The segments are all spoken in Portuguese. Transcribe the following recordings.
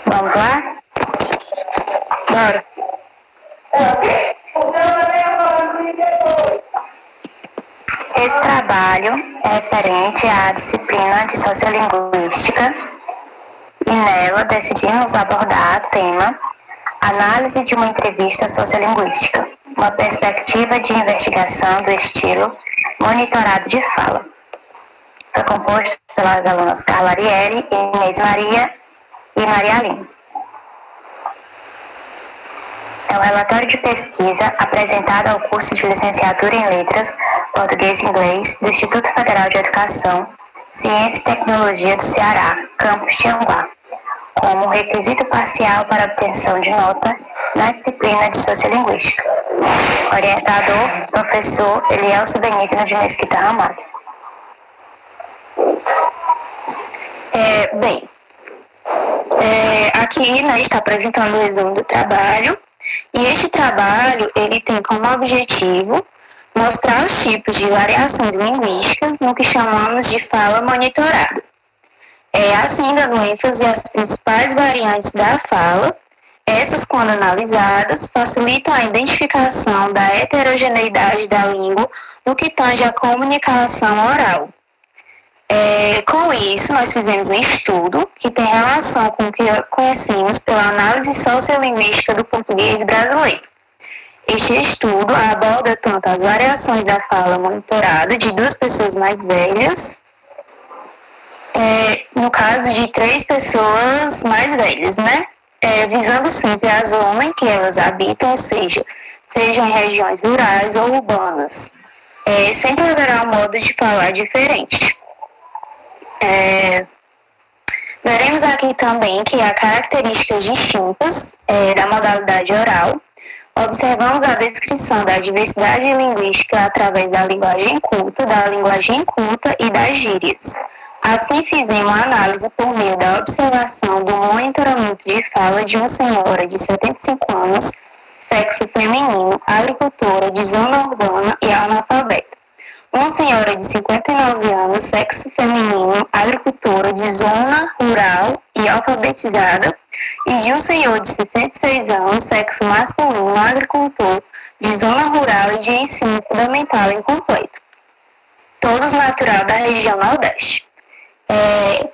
Vamos lá? Bora. Esse trabalho é referente à disciplina de Sociolinguística e nela decidimos abordar o tema Análise de uma entrevista sociolinguística, uma perspectiva de investigação do estilo monitorado de fala. Foi composto pelas alunas Carla Ariely, Inês Maria e Maria Aline. É um relatório de pesquisa apresentado ao curso de Licenciatura em Letras, Português e Inglês do Instituto Federal de Educação, Ciência e Tecnologia do Ceará, campus Tianguá, como requisito parcial para obtenção de nota na disciplina de Sociolinguística. Orientador, professor Elielso Benigno de Mesquita Ramalho. Aqui está apresentando o resumo do trabalho, e este trabalho ele tem como objetivo mostrar os tipos de variações linguísticas no que chamamos de fala monitorada. Assim, dando ênfase às principais variantes da fala, essas, quando analisadas, facilitam a identificação da heterogeneidade da língua no que tange à comunicação oral. Com isso, nós fizemos um estudo que tem relação com o que conhecemos pela análise sociolinguística do português brasileiro. Este estudo aborda tanto as variações da fala monitorada de duas pessoas mais velhas, no caso de 3 pessoas mais velhas, visando sempre a zona em que elas habitam, ou seja, sejam em regiões rurais ou urbanas. Sempre haverá um modo de falar diferente. Veremos aqui também que há características distintas da modalidade oral. Observamos a descrição da diversidade linguística através da linguagem culta e das gírias. Assim, fizemos uma análise por meio da observação do monitoramento de fala de uma senhora de 75 anos, sexo feminino, agricultora de zona urbana e analfabeta. Uma senhora de 59 anos, sexo feminino, agricultora de zona rural e alfabetizada, e de um senhor de 66 anos, sexo masculino, agricultor de zona rural e de ensino fundamental incompleto. Todos natural da região Nordeste.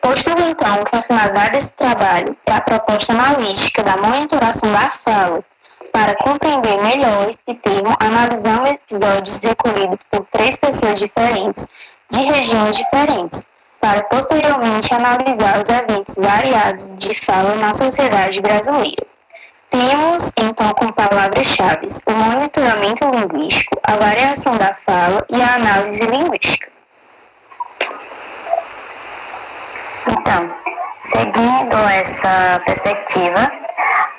Posto então que a finalidade desse trabalho é a proposta analítica da monitoração da fala. Para compreender melhor esse termo, analisamos episódios recolhidos por 3 pessoas diferentes, de regiões diferentes, para posteriormente analisar os eventos variados de fala na sociedade brasileira. Temos, então, como palavras-chave o monitoramento linguístico, a variação da fala e a análise linguística. Então, seguindo essa perspectiva,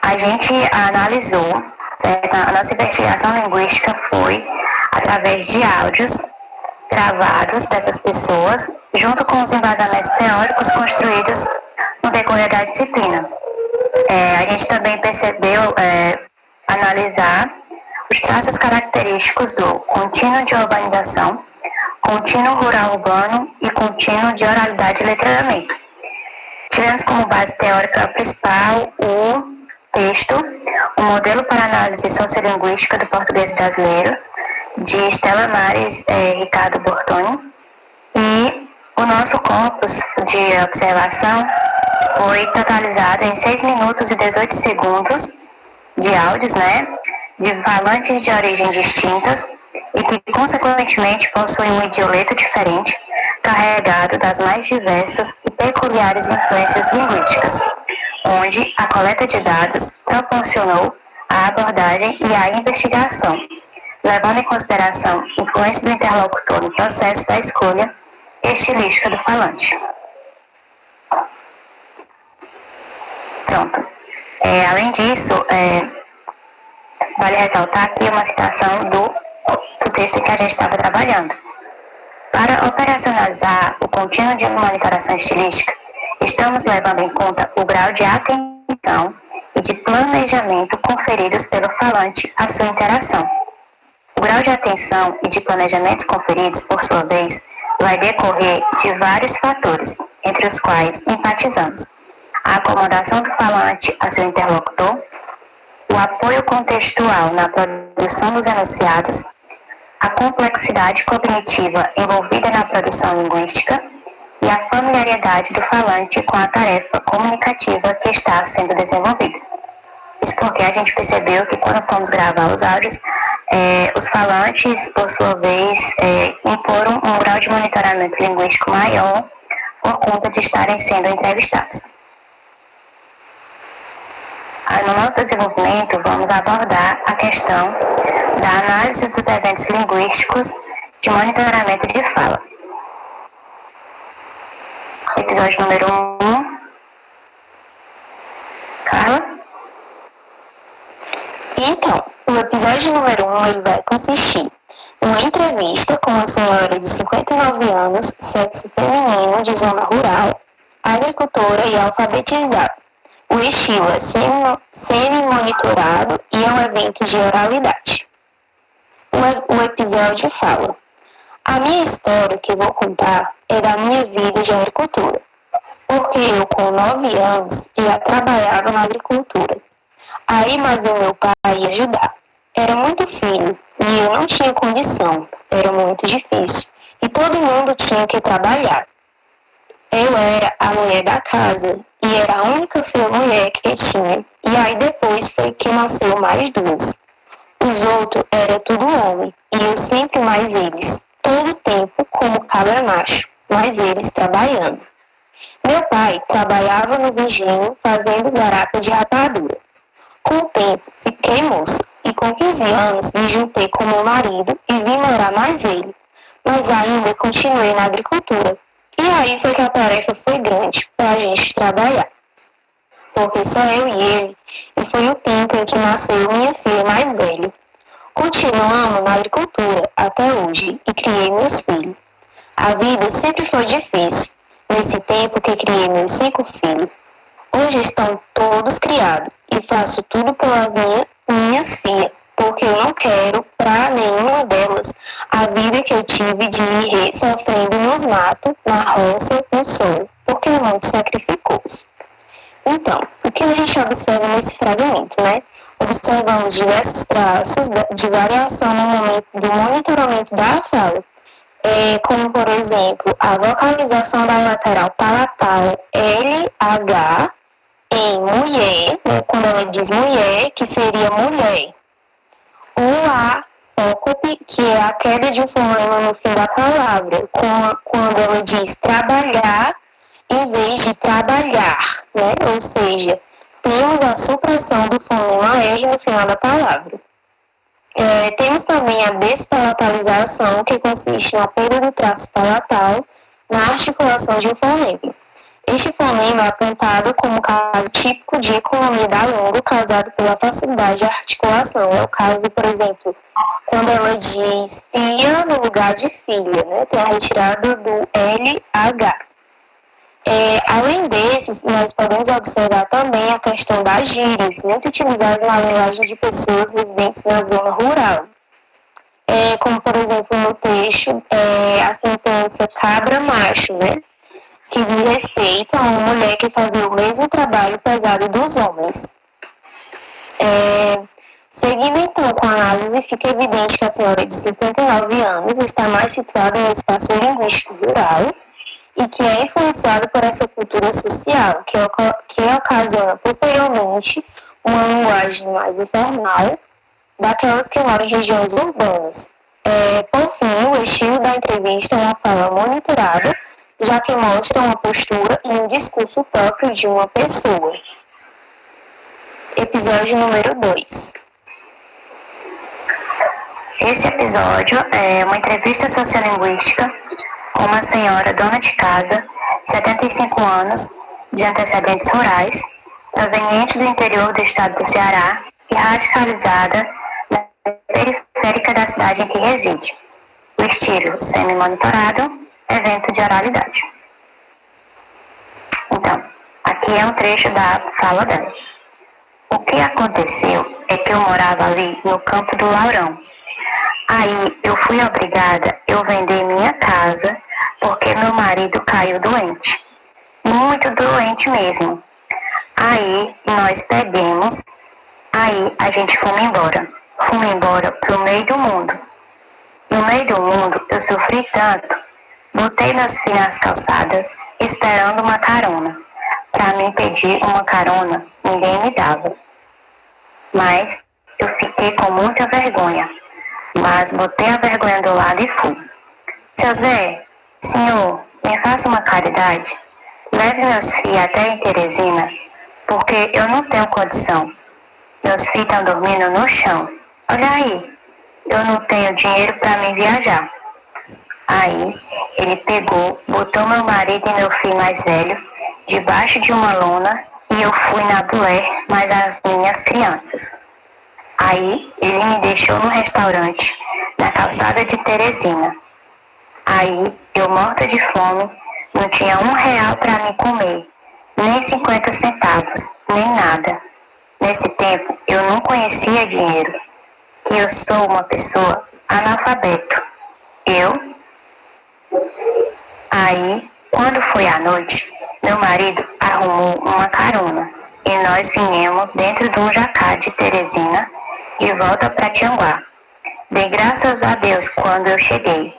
a gente analisou, certo? A nossa investigação linguística foi através de áudios gravados dessas pessoas, junto com os embasamentos teóricos construídos no decorrer da disciplina. A gente também percebeu analisar os traços característicos do contínuo de urbanização, contínuo rural-urbano e contínuo de oralidade e letramento. Tivemos como base teórica principal o texto, o modelo para análise sociolinguística do português brasileiro, de Stella Maris e Ricardo Bortoni, e o nosso corpus de observação foi totalizado em 6 minutos e 18 segundos de áudios, de falantes de origem distintas e que, consequentemente, possuem um idioleto diferente, carregado das mais diversas e peculiares influências linguísticas, onde a coleta de dados proporcionou a abordagem e a investigação, levando em consideração a influência do interlocutor no processo da escolha estilística do falante. Pronto. Além disso, vale ressaltar aqui uma citação do texto que a gente estava trabalhando. Para operacionalizar o contínuo de monitoração estilística, estamos levando em conta o grau de atenção e de planejamento conferidos pelo falante à sua interação. O grau de atenção e de planejamentos conferidos, por sua vez, vai decorrer de vários fatores, entre os quais enfatizamos a acomodação do falante a seu interlocutor, o apoio contextual na produção dos enunciados, a complexidade cognitiva envolvida na produção linguística e a familiaridade do falante com a tarefa comunicativa que está sendo desenvolvida. Isso porque a gente percebeu que quando fomos gravar os áudios, os falantes, por sua vez, imporam um grau de monitoramento linguístico maior por conta de estarem sendo entrevistados. No nosso desenvolvimento, vamos abordar a questão da análise dos eventos linguísticos de monitoramento de fala. Episódio número 1. Carla? Então, o episódio número 1 ele vai consistir em uma entrevista com uma senhora de 59 anos, sexo feminino, de zona rural, agricultora e alfabetizada. O estilo é semi-monitorado e é um evento de oralidade. O episódio fala: a minha história que vou contar é da minha vida de agricultura, porque eu com 9 anos já trabalhava na agricultura. Aí, mas o meu pai ia ajudar. Era muito filho e eu não tinha condição, era muito difícil e todo mundo tinha que trabalhar. Eu era a mulher da casa e era a única filha mulher que tinha, e aí depois foi que nasceu mais 2. Os outros era tudo homem, e eu sempre mais eles, todo tempo como cabra macho, mas eles trabalhando. Meu pai trabalhava nos engenhos fazendo garapa de rapadura. Com o tempo, fiquei moça, e com 15 anos me juntei com meu marido e vim morar mais ele, mas ainda continuei na agricultura. E aí foi que a tarefa foi grande para a gente trabalhar, porque só eu e ele, e foi o tempo em que nasceu minha filha mais velha. Continuamos na agricultura até hoje e criei meus filhos. A vida sempre foi difícil, nesse tempo que criei meus 5 filhos. Hoje estão todos criados e faço tudo pelas minhas filhas, porque eu não quero para nenhuma delas a vida que eu tive de ir sofrendo nos matos, na roça, no sol, porque é muito sacrificoso. Então, o que a gente observa nesse fragmento, né? Observamos diversos traços de variação no momento do monitoramento da fala, como, por exemplo, a vocalização da lateral palatal LH em mulher, né, quando ela diz mulher, que seria mulher. Ou a ócope, que é a queda de um fonema no fim da palavra, quando ela diz trabalhar em vez de trabalhar, né? Ou seja, temos a supressão do fonema R no final da palavra. Temos também a despalatalização, que consiste na perda do traço palatal na articulação de um fonema. Este fonema é apontado como caso típico de economia da língua causado pela facilidade de articulação. É o caso, por exemplo, quando ela diz filha no lugar de filha, né? Tem a retirada do LH. Além desses, nós podemos observar também a questão das gírias, muito utilizadas na linguagem de pessoas residentes na zona rural. Como, por exemplo, no texto, a sentença cabra macho, né? Que diz respeito a uma mulher que fazia o mesmo trabalho pesado dos homens. Seguindo então com a análise, fica evidente que a senhora de 59 anos está mais situada no espaço linguístico rural e que é influenciada por essa cultura social, que ocasiona posteriormente uma linguagem mais informal daquelas que moram em regiões urbanas. Por fim, o estilo da entrevista é uma fala monitorada, já que mostra uma postura e um discurso próprio de uma pessoa. Episódio número 2. Esse episódio é uma entrevista sociolinguística com uma senhora dona de casa, 75 anos, de antecedentes rurais, proveniente do interior do estado do Ceará e radicalizada na periférica da cidade em que reside. O estilo semi-monitorado, evento de oralidade. Então, aqui é um trecho da fala dela. O que aconteceu é que eu morava ali no campo do Laurão. Aí eu fui obrigada a vender minha casa porque meu marido caiu doente. Muito doente mesmo. Aí nós pegamos, aí a gente fomos embora. Fomos embora pro meio do mundo. No meio do mundo eu sofri tanto. Botei meus filhos nas calçadas, esperando uma carona. Para me pedir uma carona, ninguém me dava. Mas eu fiquei com muita vergonha. Mas botei a vergonha do lado e fui. Seu Zé, senhor, me faça uma caridade. Leve meus filhos até em Teresina, porque eu não tenho condição. Meus filhos estão dormindo no chão. Olha aí, eu não tenho dinheiro para me viajar. Aí ele pegou, botou meu marido e meu filho mais velho debaixo de uma lona e eu fui na mulher mais as minhas crianças. Aí ele me deixou no restaurante, na calçada de Teresina. Aí eu, morta de fome, não tinha R$ 1 para me comer, nem 50 centavos, nem nada. Nesse tempo eu não conhecia dinheiro, e eu sou uma pessoa analfabeto. Aí, quando foi à noite, meu marido arrumou uma carona e nós viemos dentro do jacá de Teresina de volta para Tianguá. Dei graças a Deus quando eu cheguei.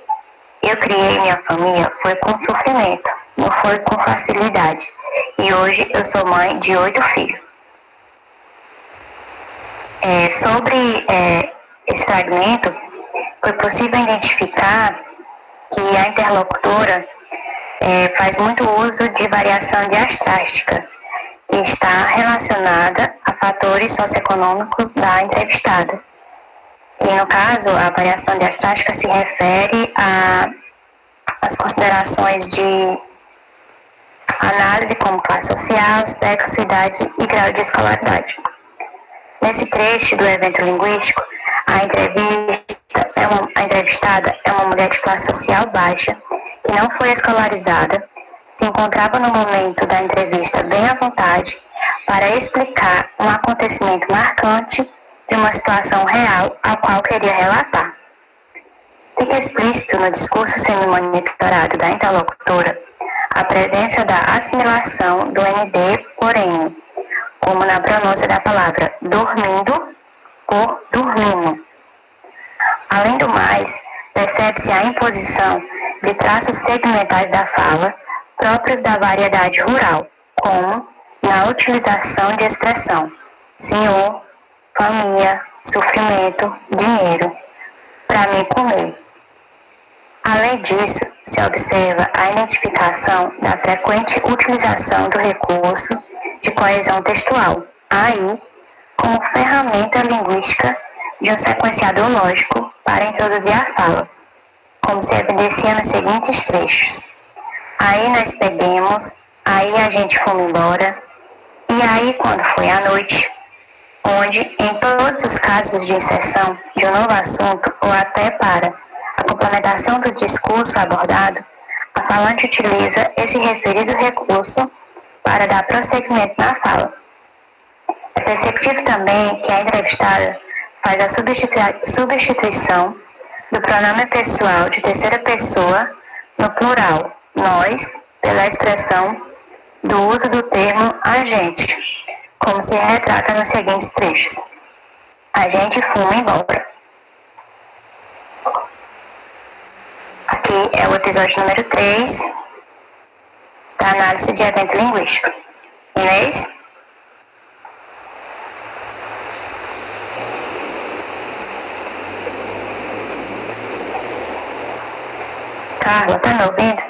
Eu criei minha família foi com sofrimento, não foi com facilidade. E hoje eu sou mãe de 8 filhos. Sobre esse fragmento, foi possível identificar que a interlocutora faz muito uso de variação diastrástica, que está relacionada a fatores socioeconômicos da entrevistada. E, no caso, a variação diastrástica se refere às considerações de análise como classe social, sexo, idade e grau de escolaridade. Nesse trecho do evento linguístico, a entrevistada é uma mulher de classe social baixa, que não foi escolarizada, se encontrava no momento da entrevista bem à vontade para explicar um acontecimento marcante de uma situação real a qual queria relatar. Fica explícito no discurso semi-monitorado da interlocutora a presença da assimilação do ND por N, como na pronúncia da palavra dormindo por dormindo. Além do mais, percebe-se a imposição de traços segmentais da fala próprios da variedade rural, como na utilização de expressão senhor, família, sofrimento, dinheiro, para mim comer. Além disso, se observa a identificação da frequente utilização do recurso de coesão textual, AI, como ferramenta linguística de um sequenciador lógico para introduzir a fala, como se evidencia nos seguintes trechos. Aí nós bebemos, aí a gente fomos embora, e aí quando foi à noite, onde, em todos os casos de inserção de um novo assunto ou até para a complementação do discurso abordado, a falante utiliza esse referido recurso para dar prosseguimento na fala. É perceptível também que a entrevistada faz a substituição do pronome pessoal de terceira pessoa no plural, nós, pela expressão do uso do termo a gente, como se retrata nos seguintes trechos. A gente fuma embora. Aqui é o episódio número 3 da análise de evento linguístico. Inês? Carla, tá me ouvindo?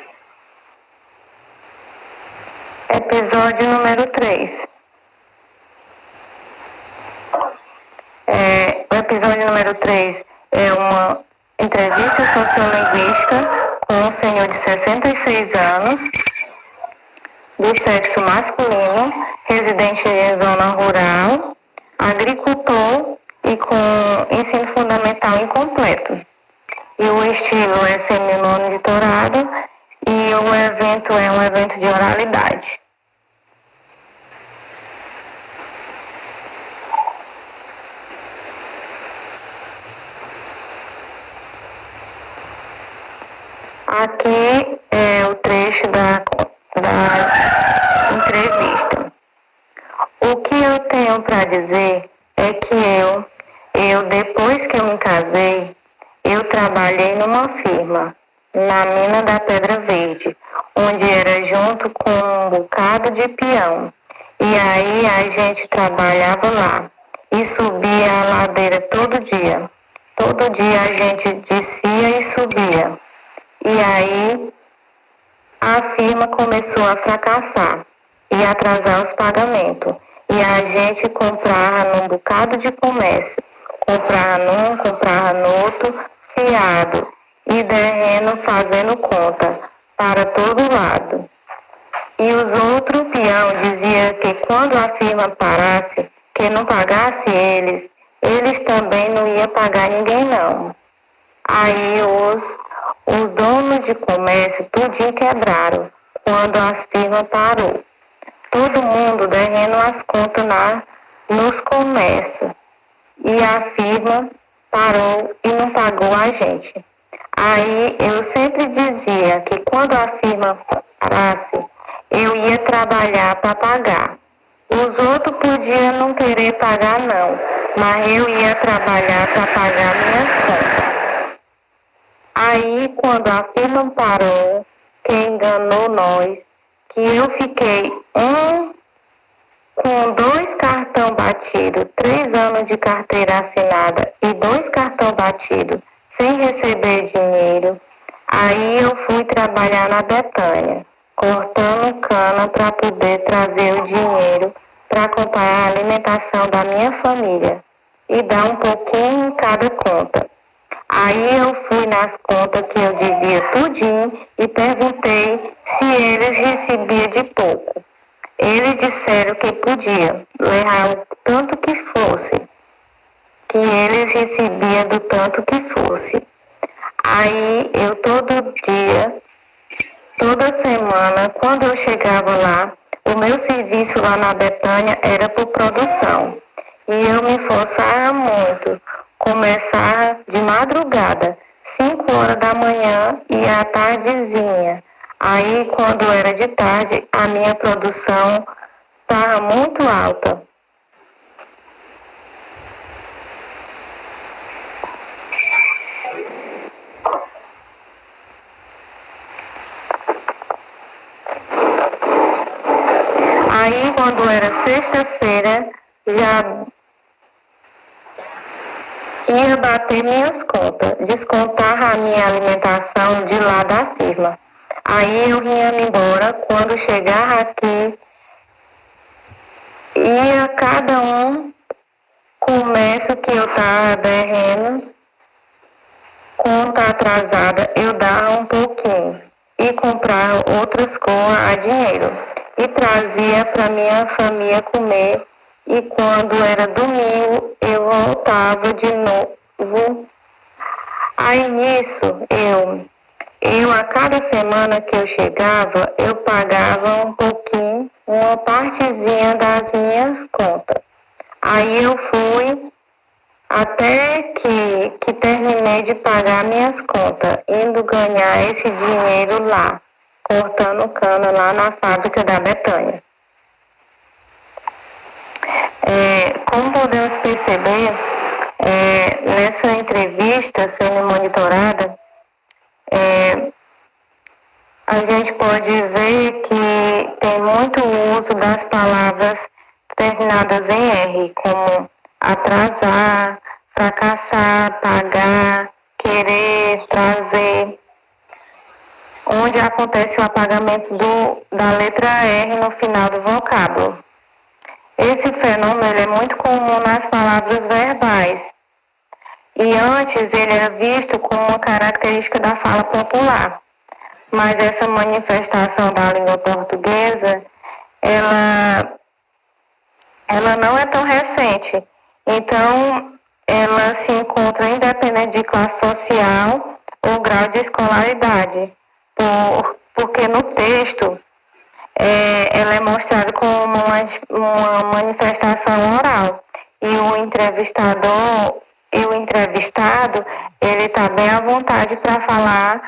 Episódio número 3. O episódio número 3 é uma entrevista sociolinguística com um senhor de 66 anos, do sexo masculino, residente em zona rural, agricultor e com ensino fundamental incompleto. E o estilo é semi-monitorado e o evento é um evento de oralidade. Aqui trecho da entrevista. O que eu tenho para dizer é que depois que eu me casei, eu trabalhei numa firma, na mina da Pedra Verde, onde era junto com um bocado de peão. E aí a gente trabalhava lá e subia a ladeira todo dia. Todo dia a gente descia e subia. E aí a firma começou a fracassar e atrasar os pagamentos. E a gente comprava num bocado de comércio. Comprava num, comprava no outro, fiado. E derrendo fazendo conta para todo lado. E os outros peão diziam que quando a firma parasse, que não pagasse eles também não iam pagar ninguém não. Aí os donos de comércio tudinho quebraram quando as firmas parou. Todo mundo derrendo as contas nos comércios. E a firma parou e não pagou a gente. Aí eu sempre dizia que quando a firma parasse, eu ia trabalhar para pagar. Os outros podiam não querer pagar não, mas eu ia trabalhar para pagar minhas contas. Aí quando a firma parou, quem enganou nós, que eu fiquei com 2 cartão batidos, 3 anos de carteira assinada e 2 cartão batidos, sem receber dinheiro. Aí eu fui trabalhar na Betânia, cortando cana para poder trazer o dinheiro para comprar a alimentação da minha família e dar um pouquinho em cada conta. Aí eu fui nas contas que eu devia tudinho e perguntei se eles recebiam de pouco. Eles disseram que podia levar o tanto que fosse, que eles recebiam do tanto que fosse. Aí eu todo dia, toda semana, quando eu chegava lá, o meu serviço lá na Betânia era por produção. E eu me esforçava muito, começava de madrugada, 5 horas da manhã e à tardezinha. Aí, quando era de tarde, a minha produção estava muito alta. Aí, quando era sexta-feira, já ia bater minhas contas, descontar a minha alimentação de lá da firma. Aí eu vinha embora, quando chegava aqui, ia cada um comércio que eu estava derrendo, conta atrasada, eu dava um pouquinho e comprava outras coisas a dinheiro e trazia para minha família comer. E quando era domingo, eu voltava de novo. Aí nisso, eu a cada semana que eu chegava, eu pagava um pouquinho, uma partezinha das minhas contas. Aí eu fui até que terminei de pagar minhas contas, indo ganhar esse dinheiro lá, cortando cana lá na fábrica da Betânia. Como podemos perceber, nessa entrevista sendo monitorada, a gente pode ver que tem muito uso das palavras terminadas em R, como atrasar, fracassar, pagar, querer, trazer, onde acontece o apagamento da letra R no final do vocábulo. Esse fenômeno é muito comum nas palavras verbais e antes ele era visto como uma característica da fala popular. Mas essa manifestação da língua portuguesa, ela não é tão recente. Então, ela se encontra independente de classe social ou grau de escolaridade, porque no texto ela é mostrada como uma manifestação oral. E o entrevistado, ele está bem à vontade para falar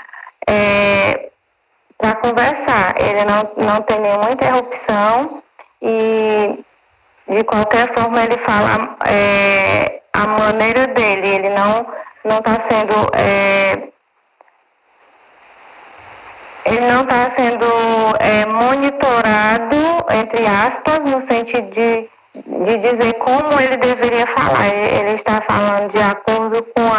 para conversar. Ele não tem nenhuma interrupção e, de qualquer forma, ele fala a maneira dele. Ele não está sendo... ele não está sendo monitorado, entre aspas, no sentido de dizer como ele deveria falar. Ele está falando de acordo com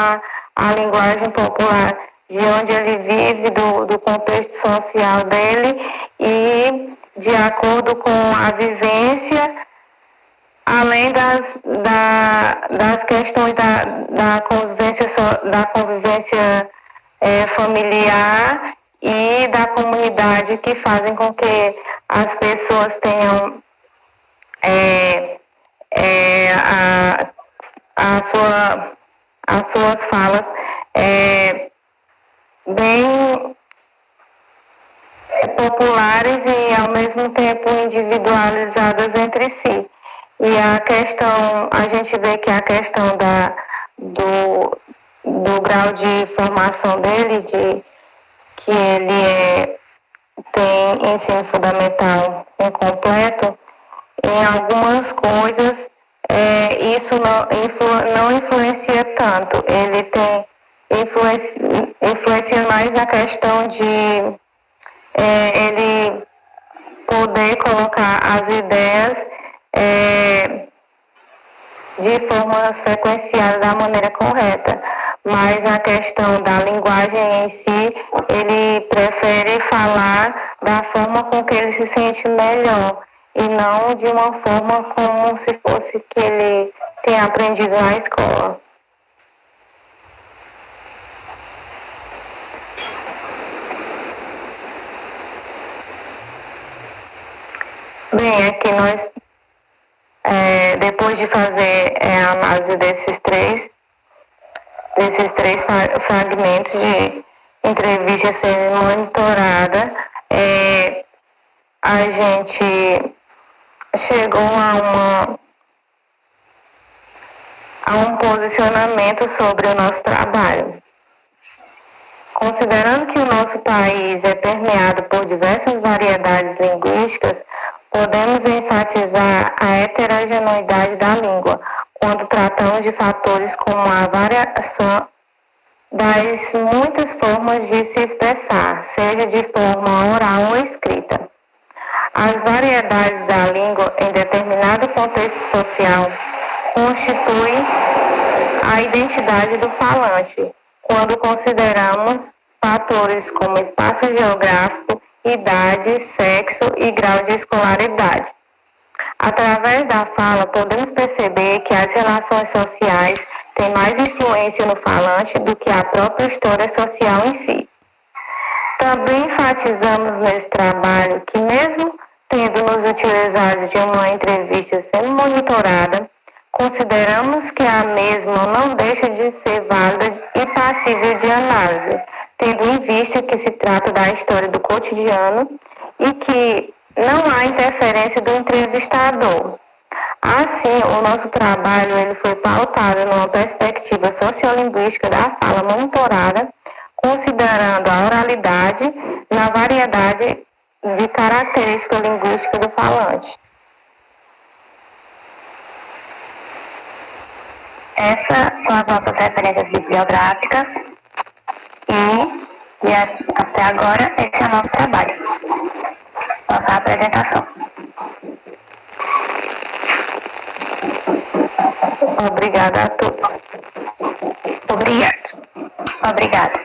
a linguagem popular de onde ele vive, do contexto social dele e de acordo com a vivência, além das questões da convivência familiar e da comunidade, que fazem com que as pessoas tenham as suas falas bem populares e ao mesmo tempo individualizadas entre si. E a gente vê que a questão do grau de formação dele, que ele tem ensino fundamental incompleto, em algumas coisas isso não influencia tanto. Ele tem influencia mais na questão de ele poder colocar as ideias de forma sequenciada da maneira correta, mas na questão da linguagem em si, ele prefere falar da forma com que ele se sente melhor e não de uma forma como se fosse que ele tenha aprendido na escola. Bem, aqui nós, depois de fazer a análise desses três fragmentos de entrevista sendo monitorada, a gente chegou a um posicionamento sobre o nosso trabalho. Considerando que o nosso país é permeado por diversas variedades linguísticas, podemos enfatizar a heterogeneidade da língua quando tratamos de fatores como a variação das muitas formas de se expressar, seja de forma oral ou escrita. As variedades da língua em determinado contexto social constituem a identidade do falante, quando consideramos fatores como espaço geográfico, idade, sexo e grau de escolaridade. Através da fala, podemos perceber que as relações sociais têm mais influência no falante do que a própria história social em si. Também enfatizamos nesse trabalho que, mesmo tendo nos utilizado de uma entrevista sendo monitorada, consideramos que a mesma não deixa de ser válida e passível de análise, tendo em vista que se trata da história do cotidiano e que não há interferência do entrevistador. Assim, o nosso trabalho ele foi pautado numa perspectiva sociolinguística da fala monitorada, considerando a oralidade na variedade de característica linguística do falante. Essas são as nossas referências bibliográficas e até agora esse é o nosso trabalho, nossa apresentação. Obrigada a todos. Obrigada.